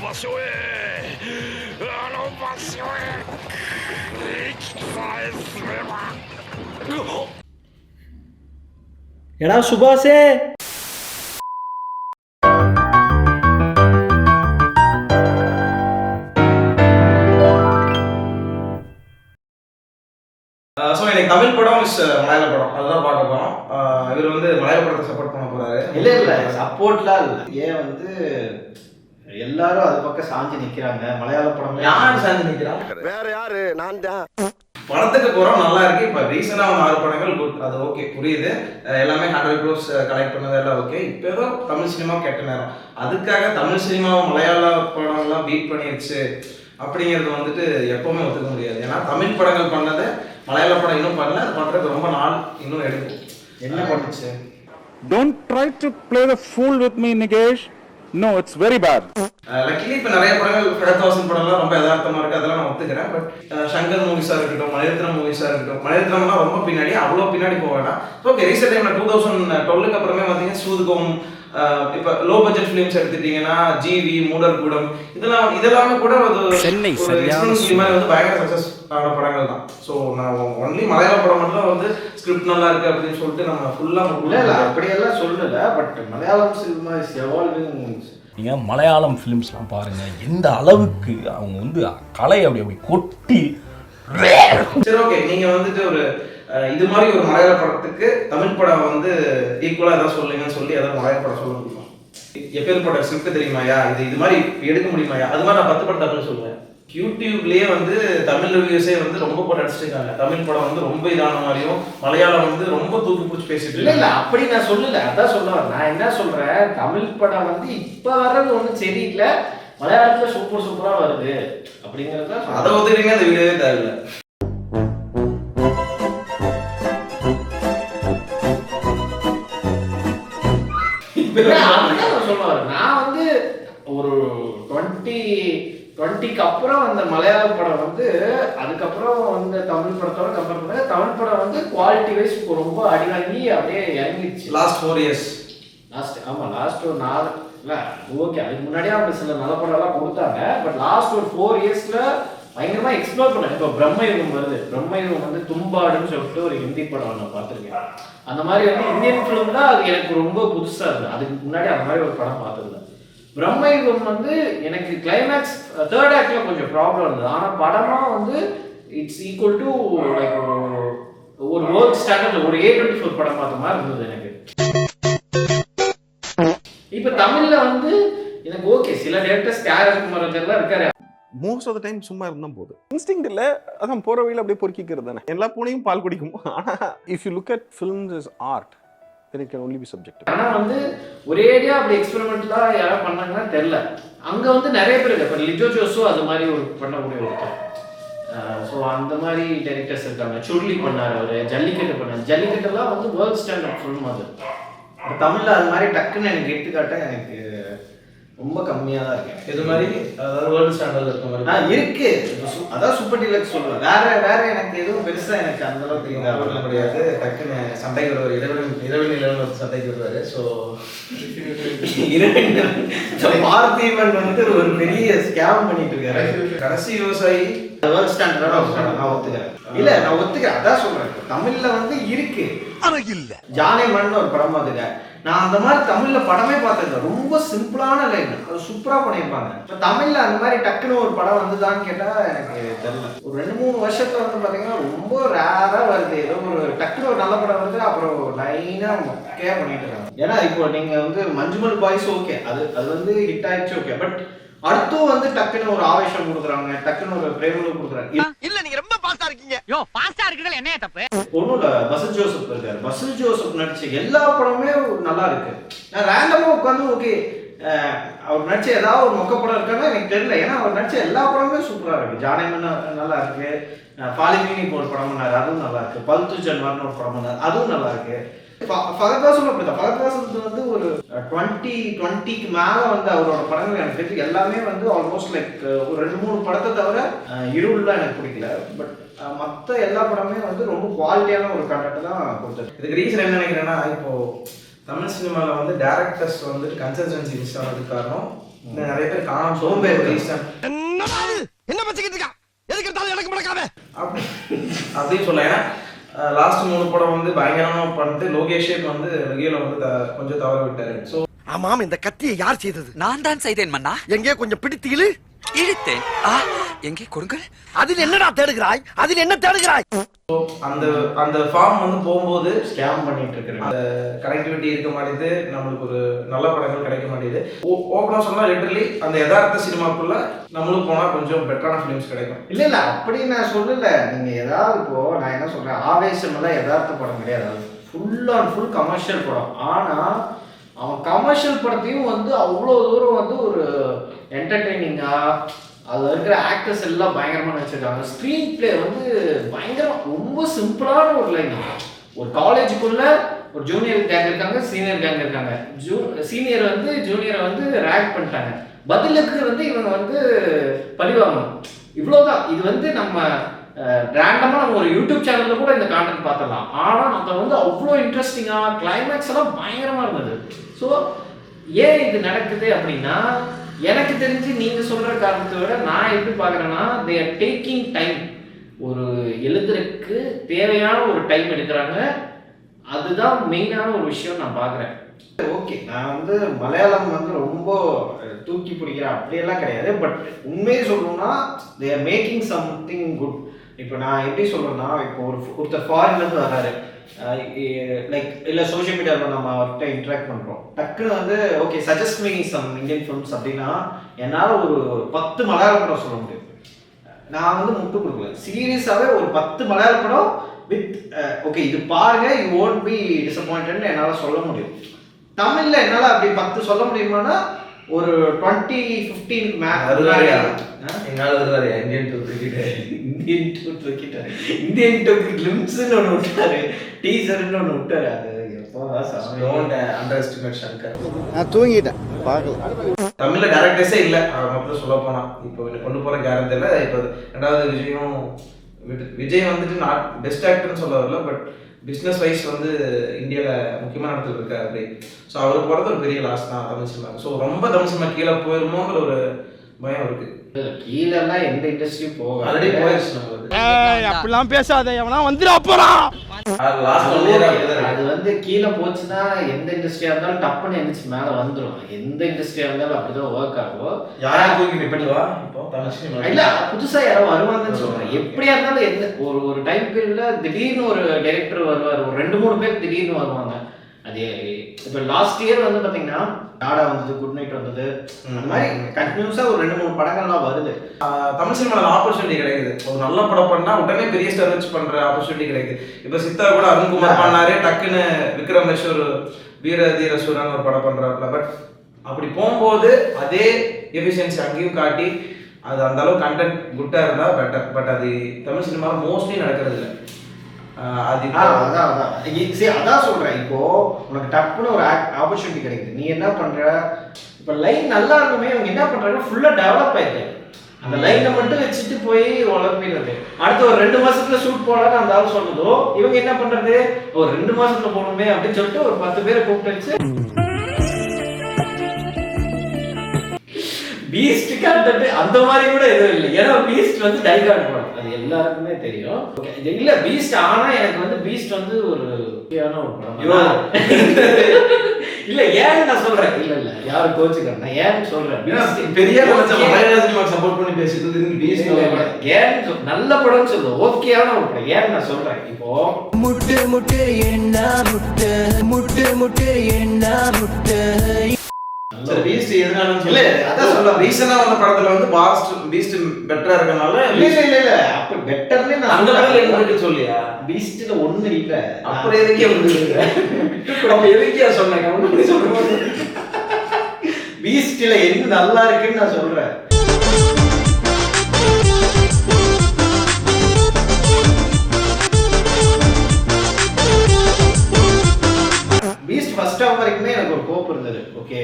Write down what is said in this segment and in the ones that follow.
場所へあの場所へ生きさえすればഎടാ സുഭാഷേ so எனக்கு தமிழ் படம் is மலையாள படம் அதுதான் பார்க்க போகிறோம். இவர் வந்து மலையாள படத்தை சப்போர்ட் பண்ண போகிறாரு. இல்லை சப்போர்ட்லாம் இல்லை. ஏன் வந்து எல்லாரும் அது பக்கம் சாஞ்சி நிற்கிறாங்க. மலையாள படம் யார் சார்ந்து நிற்கிறான்? வேற யாரு? நான் தான். படத்துக்கு போகிறோம் நல்லா இருக்கு. இப்போ ரீசெண்டாக வந்து 6 படங்கள் குட், அது ஓகே புரியுது. எல்லாமே 100 crores கலெக்ட் பண்ணது எல்லாம் ஓகே. இப்போ ஏதோ தமிழ் சினிமா கெட்ட நேரம், அதுக்காக தமிழ் சினிமாவை மலையாள படம்லாம் பீட் பண்ணிடுச்சு அப்படிங்கிறது வந்துட்டு எப்பவுமே ஒத்துக்க முடியாது. ஏன்னா தமிழ் படங்கள் பண்ணதை மலையாள படம் இன்னும் பண்ணல, அது பண்ணுறதுக்கு ரொம்ப நாள் இன்னும் எடுக்கும். என்ன பண்ணுச்சு? Don't try to play the fool with me, Nikesh. No, it's very bad. Luckily இப்போ நிறைய படங்கள் கடத்தாசன் படம்லாம் ரொம்ப யதார்த்தமாக இருக்குது, அதெல்லாம் நான் ஒத்துக்கிறேன். பட் சங்கர் மூவிஸாக இருக்கட்டும், மணிரத்னம் மூவிஸாக இருக்கட்டும், மணிரத்னம்லாம் ரொம்ப பின்னாடி, அவ்வளோ பின்னாடி போக வேண்டாம். ஓகே, ரீசெண்ட் டைமில் 2012 அப்புறமே பார்த்தீங்கன்னா சூதுகம், இப்போ லோ பட்ஜெட் ஃபிலிம்ஸ் எடுத்துட்டீங்கன்னா ஜிவி, மூடர்கூடம், இதெல்லாமே கூட ஒரு சென்னை மாதிரி வந்து பயங்கர சக்ஸஸ் ஆன படங்கள் தான். ஸோ நான் ஒன்லி மலையாள படம் மட்டும் வந்து ஸ்கிரிப்ட் நல்லா இருக்கு அப்படின்னு சொல்லிட்டு நம்ம ஃபுல்லாக இல்லை அப்படியெல்லாம் சொல்லலை. But Malayalam cinema is evolving. நீங்கள் மலையாளம் ஃபிலிம்ஸ்லாம் பாருங்கள், எந்த அளவுக்கு அவங்க வந்து கலை அப்படி கொட்டி. சரி ஓகே, நீங்கள் வந்துட்டு ஒரு இது மாதிரி ஒரு மலையாள படத்துக்கு தமிழ் படம் வந்து ஈக்குவலாக எதாவது சொல்லுங்கன்னு சொல்லி ஏதாவது மலையாள படம் சொல்ல முடியுமா? எப்பேற்பட்ட ஸ்கிரிப்ட் தெரியுமாயா, இது மாதிரி எடுக்க முடியுமாயா? அது மாதிரி நான் 10 படம் தமிழ் சொல்லுவேன். யூடியூப்லேயே வந்து தமிழ் ரிவ்யூஸே வந்து ரொம்ப போட்டு அடிச்சிருக்காங்க. தமிழ் படம் வந்து ரொம்ப இதான மாதிரியும், மலையாளம் வந்து ரொம்ப தூக்கி பிடிச்சி பேசிட்டு இல்லை இல்லை அப்படி நான் சொல்லலை. அதான் சொல்லுவேன். நான் என்ன சொல்கிறேன், தமிழ் படம் வந்து இப்போ வர்றது ஒன்றும் சரியில்லை, மலையாளத்தில் சூப்பராக வருது அப்படிங்கிறத அதை ஒத்துக்கிட்டீங்க. அந்த வீடியோவே தேவையில்லை. சொல்லுவார். நான் வந்து ஒரு 2020க்கு அப்புறம் அந்த மலையாள படம் வந்து அதுக்கப்புறம் வந்து தமிழ் படத்தோட கம்பேர் பண்ண தமிழ் படம் வந்து குவாலிட்டி வைஸ் ரொம்ப அடி வாங்கி அப்படியே இறங்கிடுச்சு. லாஸ்ட் 4 years ஆமாம் லாஸ்ட் ஒரு 4 இல்லை ஓகே, அதுக்கு முன்னாடியே அவங்க சில நல்ல படம்லாம் கொடுத்தாங்க. பட் லாஸ்ட் ஒரு 4 yearsல பயங்கரமாக எக்ஸ்ப்ளோர் பண்ணேன். இப்போ பிரம்மயுகம் வருது. பிரம்மயுகம் வந்து தும்பாடுன்னு சொல்லிட்டு ஒரு ஹிந்தி படம் நான் பார்த்துருக்கேன். அந்த மாதிரி வந்து இந்தியன் ஃபிலிம் தான் அது எனக்கு ரொம்ப புதுசாக இருந்தது. அதுக்கு முன்னாடி அந்த மாதிரி ஒரு படம் பார்த்துருந்தேன். பிரம்மயுகம் வந்து எனக்கு கிளைமேக்ஸ் 3rd ஆக்ட்ல கொஞ்சம் ப்ராப்ளம் இருந்தது. ஆனால் படமாக வந்து இட்ஸ் ஈக்குவல் டு லைக் ஒரு வேர்ல்ட் ஸ்டாண்டர்ட் ஒரு A24 படம் பார்த்த மாதிரி இருந்தது எனக்கு. இப்போ தமிழ்ல வந்து எனக்கு ஓகே, சில டேரக்டர்ஸ் கேரக்டர் எல்லாம் இருக்காரு. மோஸ்ட் ஆஃப் த டைம் சும்மா இருந்தா போதும். இன்ஸ்டிங்க்ட் இல்ல, அதான் போற வழியில அப்படியே பொறுக்கிக்கிறது தானே. எல்லா பூனையும் பால் குடிக்கும். ஆனா if you look at films is art, then it can only be subjective. ஆனா வந்து ஒரேடியா அப்படி எக்ஸ்பெரிமெண்ட்லா யாராவது பண்ணாங்கன்னா தெரியல. அங்க வந்து நிறைய பேர் இருக்கு. இப்போ லிஜோ ஜோஸோ அது மாதிரி ஒரு பண்ணக்கூடிய ஒருத்தர். ஸோ அந்த மாதிரி டைரக்டர்ஸ் இருக்காங்க. சுருளி பண்ணார், அவர் ஜல்லிக்கட்டு பண்ணார். ஜல்லிக்கட்டெல்லாம் வந்து வேர்ல்ட் ஸ்டாண்டர்ட் ஃபிலிம் அது. தமிழில் அது மாதிரி டக்குன்னு எனக்கு எடுத்துக்காட்ட எனக்கு ரொம்ப கம்மியாக தான் இருக்கேன். இது மாதிரி அதாவது வேர்ல்டு ஸ்டாண்டர்டில் இருக்க மாதிரி இருக்கு. அதான் சூப்பர் டீலக்ஸ் சொல்லுவேன். வேற எனக்கு எதுவும் பெருசாக எனக்கு அந்த அளவுக்கு தெரியாது முடியாது. டக்குன்னு சண்டைக்கு வருவார், இடைவெளியில் ஒரு சண்டைக்கு வருவார். ஸோ பார்த்திபன் வந்து ஒரு பெரிய ஸ்கேம் பண்ணிட்டு இருக்காரு. கடைசி விவசாயி வேர்ல்ட் ஸ்டாண்டர்டாக நான் ஒத்துக்கிறேன். இல்ல நான் ஒத்துக்கிறேன். அதான் சொல்றேன், தமிழ்ல வந்து இருக்கு. ஜானே மண்ணு ஒரு படம் பார்த்துக்க. நான் அந்த மாதிரி தமிழ்ல படமே பார்த்தது ரொம்ப சிம்பிளான லைன், அது சூப்பரா பண்ணியிருப்பாங்க. இப்போ தமிழ்ல அந்த மாதிரி டக்குன்னு ஒரு படம் வந்துதான்னு கேட்டா எனக்கு தெரியல. ஒரு 2-3 வருஷத்துல வந்து பாத்தீங்கன்னா ரொம்ப ரேரா வருது. ஏதோ ஒரு டக்குன்னு ஒரு நல்ல படம் வருது, அப்புறம் லைனா மொக்கையா பண்ணிட்டு இருக்காங்க. ஏன்னா இப்போ நீங்க வந்து மஞ்சுமல் பாய்ஸ் ஓகே, அது வந்து ஹிட் ஆயிடுச்சு ஓகே. பட் அடுத்தும் வந்து டக்குன்னு ஒரு ஆவேசம் கொடுக்குறாங்க, டக்குன்னு ஒரு பிரேமலு கொடுக்குறாங்க. இல்ல நீங்க ரொம்ப பாஸ்டா இருக்கீங்க. யோ பாஸ்டா இருக்குறது என்ன தப்பு? ஒண்ணும் இல்ல, பசில் ஜோசப் இருக்காரு. பசில் ஜோசப் நடிச்ச எல்லா படமுமே நல்லா இருக்கு. நான் ரேண்டமா உட்காந்து ஓகே அவர் நடிச்ச ஏதாவது ஒரு மொக்க படம் இருக்கான்னு எனக்கு தெரியல. ஏன்னா அவர் நடிச்ச எல்லா படமுமே சூப்பரா இருக்கு. ஜானேமன் நல்லா இருக்கு, பாலிமீனி ஒரு படம் பண்ணாரு, அதுவும் நல்லா இருக்கு. பல்து ஜன்வார்னு ஒரு படம் பண்ணாரு, அதுவும் நல்லா இருக்கு. ஃபகத்வாசன் அப்படிதான். ஃபகத்வாசன் வந்து ஒரு 2020க்கு மேல வந்து அவரோட படங்கள் எனக்கு தெரிஞ்சு எல்லாமே வந்து ஆல்மோஸ்ட் லைக் ஒரு 2-3 படத்தை தவிர இருள்லாம் எனக்கு பிடிக்கல. பட் மற்ற எல்லா படமே வந்து ரொம்ப குவாலிட்டியான ஒரு கண்டென்ட் தான் கொடுத்தது. இதுக்கு ரீசன் என்ன நினைக்கிறேன்னா, இப்போ தமிழ் சினிமாவில் வந்து டேரக்டர்ஸ் வந்துட்டு கன்சிஸ்டன்சி மிஸ் ஆனதுக்கு காரணம் நிறைய பேர் காணாம சோம்பேறி என்ன பச்சிக்கிட்டு இருக்கா எதுக்கு எடுத்தாலும் எனக்கு முடக்காம அப்படின்னு சொல்ல. ஏன்னா லாஸ்ட் 3 படம் வந்து பயங்கரமா பண்ணிட்டு லோகேஷே வந்து ரிவியூல வந்து கொஞ்சம் தவற விட்டாரு. ஸோ ஆமாம், இந்த கத்தியை யார் செய்தது? நான் தான் செய்தேன் மன்னா. எங்கே கொஞ்சம் பிடித்தீங்களு? இழுத்தேன். எங்கே கொடுங்கள். அதில் என்னடா தேடுகிறாய்? அதில் என்ன தேடுகிறாய்? அந்த ஃபார்ம் வந்து போகும்போது ஸ்கேம் பண்ணிட்டு இருக்கிறேன். அந்த கனெக்டிவிட்டி இருக்க மாட்டேது, நம்மளுக்கு ஒரு நல்ல படங்கள் கிடைக்க மாட்டேது. ஓப்பனா சொன்னா லிட்டரலி அந்த யதார்த்த சினிமாக்குள்ள நம்மளுக்கு போனா கொஞ்சம் பெட்டரான ஃபிலிம்ஸ் கிடைக்கும். இல்ல அப்படி நான் சொல்லல. நீங்க ஏதாவது இப்போ நான் என்ன சொல்றேன், ஆவேசம் எல்லாம் யதார்த்த படம் கிடையாது, ஃபுல் அண்ட் ஃபுல் கமர்ஷியல் படம். ஆனா அவன் கமர்ஷியல் படத்தையும் வந்து அவ்வளோ தூரம் வந்து ஒரு என்டர்டெய்னிங்கா, அதில் இருக்கிற ஆக்டர்ஸ் எல்லாம் பயங்கரமாக நடிச்சிருக்காங்க. ஸ்க்ரீன் பிளே வந்து பயங்கரமாக ரொம்ப சிம்பிளான ஒரு லைன். ஒரு காலேஜுக்குள்ள ஒரு ஜூனியர் கேங் இருக்காங்க, சீனியர் கேங் இருக்காங்க. சீனியர் வந்து ஜூனியரை வந்து ரேக் பண்ணிட்டாங்க, பதிலுக்கு வந்து இவங்க வந்து பழிவாங்கணும். இவ்வளோதான். இது வந்து நம்ம ரேண்டமாக நம்ம ஒரு யூடியூப் சேனலில் கூட இந்த கான்டென்ட் பார்த்துடலாம். ஆனால் அதை வந்து அவ்வளோ இன்ட்ரெஸ்டிங்காக கிளைமேக்ஸ் எல்லாம் பயங்கரமாக இருந்தது. ஸோ ஏன் இது நடக்குது அப்படின்னா, எனக்கு தெரிஞ்சு நீங்கள் சொல்கிற காரணத்தை விட நான் எப்படி பார்க்குறேன்னா, தே ஆர் டேக்கிங் டைம். ஒரு எழுதுறதுக்கு தேவையான ஒரு டைம் எடுக்கிறாங்க. அதுதான் மெயினான ஒரு விஷயம் நான் பார்க்குறேன். ஓகே, நான் வந்து மலையாளம் வந்து ரொம்ப தூக்கி பிடிக்கிறேன் அப்படியெல்லாம் கிடையாது. பட் உண்மையை சொல்லணும்னா they are making something good. இப்போ நான் எப்படி சொல்கிறேன்னா, இப்போ ஒருத்தர் ஃபாரின்லேருந்து வர்றாரு, லைக் இல்லை சோஷியல் மீடியாவில் நம்ம அவர்கிட்ட இன்ட்ராக்ட் பண்ணுறோம், டக்குன்னு வந்து okay suggest me some Indian films அப்படின்னா என்னால் ஒரு 10 மலையாள படம் சொல்ல முடியும். நான் வந்து முட்டு கொடுக்குவேன். சீரியஸாகவே ஒரு 10 மலையாள படம் வித் ஓகே இது பாருங்க, யூ ஓன்ட் பி டிசப்பாயிண்டட்னு என்னால் சொல்ல முடியும். தமிழில் என்னால் அப்படி 10 சொல்ல முடியுமானா ஒரு 20-15 எங்களால் வருவாரு இந்தியன் டூ கிளிம்ஸ்ன்னு ஒன்று விட்டாரு, டீசர்ன்னு ஒன்று விட்டாரு. அது அண்டர் எஸ்டிமேட் சங்கர். நான் தூங்கிட்டேன், பார்க்கல. தமிழ்ல டேரக்டர்ஸே இல்லை மொத்தம் சொல்ல போனா. இப்போ கொண்டு போற கேரக்டர்ல இப்போ 2வது விஜய் வந்துட்டு நாட் பெஸ்ட் ஆக்டர்னு சொல்ல வரல, பட் பிஸ்னஸ் வைஸ் வந்து இந்தியாவில் முக்கியமான இடத்துல இருக்காரு அப்படி. ஸோ அவருக்கு போகிறது ஒரு பெரிய லாஸ் தான் தமிழ் சினிமா. ஸோ ரொம்ப தமிழ் சினிமா கீழே போயிருமோங்கிற ஒரு பயம் இருக்கு. கீழெல்லாம் எந்த இண்டஸ்ட்ரியும் போக ஆல்ரெடி போயிடுச்சு. அப்படிலாம் பேசாத, எவனா வந்துடா போறான். அது வந்து கீழே போச்சுன்னா எந்த இண்டஸ்ட்ரியா இருந்தாலும் டப்புன்னு எந்திரிச்சு மேலே வந்துடும். எந்த இண்டஸ்ட்ரியா இருந்தாலும் அப்படிதான் ஒர்க் ஆகும். யாரும் தூக்கி நிப்பட்டுவா இப்போ தமிழ் சினிமா இல்ல புதுசா யாரோ வருவாங்கன்னு சொல்றேன். எப்படியா இருந்தாலும் எந்த ஒரு டைம் பீரியட்ல திடீர்னு ஒரு டைரக்டர் வருவார், ஒரு 2-3 பேர் திடீர்னு வருவாங்க. அது இப்போ லாஸ்ட் இயர் வந்து பாத்தீங்கன்னா டாடா வந்தது, குட் நைட் வந்தது, அந்த மாதிரி கண்டினியூஸா ஒரு 2-3 படங்கள்லாம் வருது. தமிழ் சினிமாவில் ஆப்பர்ச்சுனிட்டி கிடைக்குது. ஒரு நல்ல படம் பண்ணா உடனே பெரிய ஸ்டார் வச்சு பண்ற ஆப்பர்ச்சுனிட்டி கிடைக்குது. இப்போ சித்தா கூட அருண்குமார் பண்ணாரு, டக்குன்னு விக்ரம் மெஷூர் வீர தீர சூரான்னு ஒரு படம் பண்றாருல. பட் அப்படி போகும்போது அதே எஃபிஷியன்சி அங்கேயும் காட்டி அது அந்த அளவு கண்டென்ட் குட்டா இருந்தா பெட்டர். பட் அது தமிழ் சினிமாவில் மோஸ்ட்லி நடக்கிறது இல்லை. அதான் சொல்றேன். இப்போ உனக்கு டப்புன்னு ஒரு ஆப்பர்ச்சுனிட்டி கிடைக்குது, நீ என்ன பண்ற? இப்போ லைன் நல்லா இருக்குமே, இவங்க என்ன பண்றாங்க, ஃபுல்லா டெவலப் ஆயிருக்கு. அந்த லைனை மட்டும் வச்சுட்டு போய் உழப்பிடுறது. அடுத்து ஒரு 2 மாசத்துல ஷூட் போடலான்னு அந்த ஆள் சொன்னதோ, இவங்க என்ன பண்றது, ஒரு 2 மாசத்துல போகணுமே அப்படின்னு சொல்லிட்டு ஒரு 10 பேரை கூப்பிட்டு வச்சு பீஸ்ட் கான்டென்ட் அந்த மாதிரி கூட எதுவும் இல்லை. ஏன்னா பீஸ்ட் வந்து டைகார்ட் படம், அது எல்லாருக்குமே தெரியும். இல்ல பீஸ்ட் ஆனா எனக்கு வந்து பீஸ்ட் வந்து ஒரு முக்கியமான ஒரு படம். இல்ல ஏன் நான் சொல்றேன், இல்ல யாரும் கோச்சுக்கிறேன், நான் ஏன் சொல்றேன், பெரிய சப்போர்ட் பண்ணி பேசிட்டு ஏன் நல்ல படம் சொல்லுவோம், ஓகேயான ஒரு படம். ஏன் நான் சொல்றேன், இப்போ முட்டு முட்டு என்ன முட்டு முட்டு முட்டு என்ன முட்டு பீஸ்ட் எதுனாலும் இல்ல அதான் சொல்ல ரீசனா வந்த படத்துல வந்து பீஸ்ட் பெட்டரா இருக்கனால இல்ல அப்ப பெட்டர்னே நான் அந்த படத்துல என்ன சொல்லியா பீஸ்ட்ல ஒண்ணு இல்ல. அப்புறம் எதுக்கே வந்து அப்ப எதுக்கே சொன்னேன் ஒண்ணு சொல்றேன். பீஸ்ட்ல என்ன நல்லா இருக்குன்னு நான் சொல்றேன். பீஸ்ட் ஃபர்ஸ்ட் ஹாஃப் வரைக்குமே எனக்கு ஒரு கோப் இருந்தது. Okay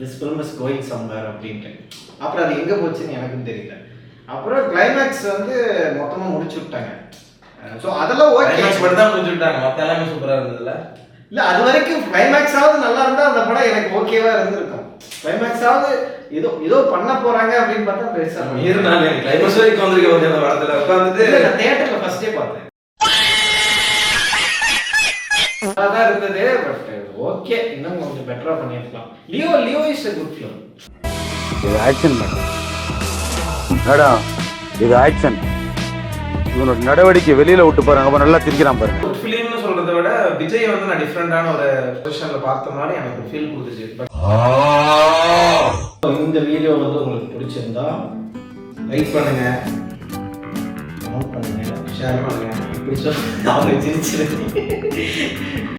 this film is going somewhere அப்படின்ட்டு. அப்புறம் அது எங்கே போச்சுன்னு எனக்கும் தெரியல. அப்புறம் கிளைமேக்ஸ் வந்து மொத்தமாக முடிச்சு விட்டாங்க. ஸோ அதெல்லாம் ஓகே மட்டும் தான் முடிச்சு விட்டாங்க, மற்ற எல்லாமே சூப்பராக இருந்ததுல. இல்லை அது வரைக்கும் கிளைமேக்ஸாவது நல்லா இருந்தால் அந்த படம் எனக்கு எனக்கு ஓகேவா இருந்திருக்கும். கிளைமேக்ஸாவது ஏதோ பண்ண போறாங்க அப்படின்னு பார்த்தா பெருசா இருந்தாலும் கிளைமேக்ஸ் வரைக்கும் வந்திருக்க வந்து அந்த படத்துல உட்காந்துட்டு நான் தியேட்டர்ல ஃபர்ஸ்டே பார்த்தேன். அதான் இருந்தது. பட் ஓகே, இன்னும் கொஞ்சம் பெட்டரா பண்ணிருக்கலாம். Leo is a good film. இது ஆக்ஷன் மேடம், இது ஆக்ஷன். இவனோட நடவடிக்கை வெளியில விட்டு பாருங்க, நல்லா திரிக்கிறான் பாருங்க. ஃபிலிம்னு சொல்றதை விட விஜய் வந்து நான் டிஃப்ரெண்டான ஒரு பொசிஷன்ல பார்த்த மாதிரி எனக்கு ஃபீல் கொடுத்துச்சு. இந்த வீடியோ வந்து உங்களுக்கு பிடிச்சிருந்தா லைக் பண்ணுங்க, கமெண்ட் பண்ணுங்க, ஷேர் பண்ணுங்க. இப்படி சொல்லி நான் சிரிச்சிருக்கேன்.